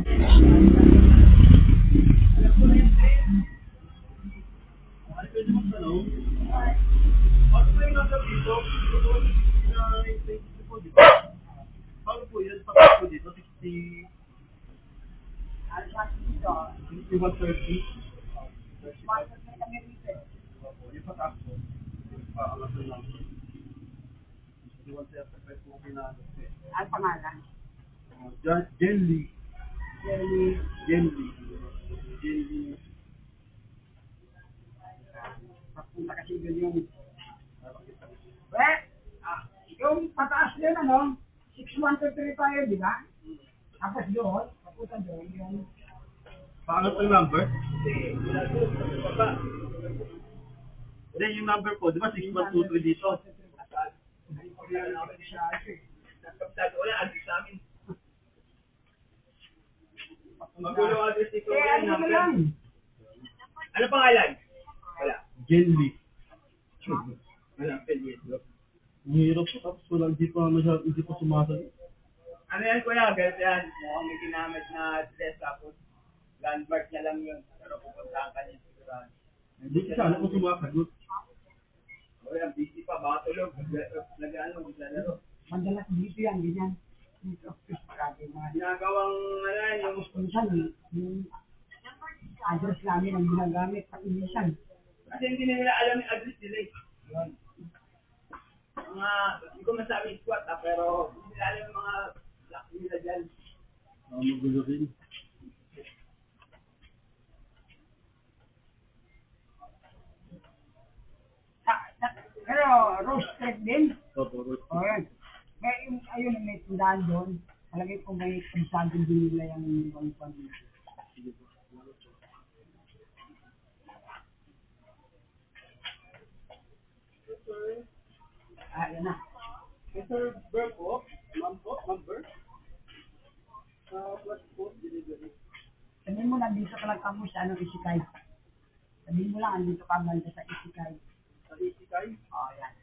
Ano po yung nasa dito? Paano po yun? Paano po dito? 60... 6130? Yung pataas po. Paangat na lang. 6130 po pinangat. Ang pangalan? Jelly. Jelly. Papunta kasi doon yung... Yung pataas yun, ano? 6123 tayo, di ba? Tapos doon, papunta doon, yung... Paangat ang number? Hindi, yung number po, di ba 6122 dito? Wala, address namin. Magulo address dito. Ano lang? Ano pangalan? Wala. Jelly. Wala, Pedro. Ang hirap po, tapos wala, hindi pa sumasagot. Ano yan, kuya? Ganito yan. Mukhang may ginamit na address, tapos landmark niya lang yun. Pero pupuntahan ka niya sigurado. Hindi kasi alam ko sumasagot. Okay, ang busy pa. Baka tulog. Nag-ano, maglalaro. Madalas dito yan, ganyan. Dito, marami mga... Ginagawang, ano yan, yung... Tapos minsan, yung address namin ang ginagamit pag minsan. Kasi hindi na nila alam yung address nila eh. Yun. Mga, hindi ko masabi squat pero hindi nila alam yung mga block nila dyan. Magulo rin. Pero roasted din. Opo. O yan. Kaya yung, ayun, may tindahan doon. Talagay ko may kabisado din nila yung ibang pamilya. Yan na. Mr. Burr po, ma'am po, number. Plus po, delivery. Sabihin mo, nandito ka lang kamo sa anong Isikay. Sabihin mo lang, andito ka banda sa Isikay. Sa Isikay? O, yan.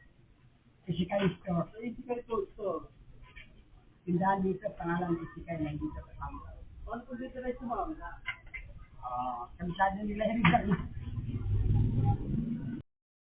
Isikay store. Sa Isikay store. Tindahan dito, pangalan Isikay, nandito ka kamo. Ano po dito na ito, ma'am? Kabisado nila yung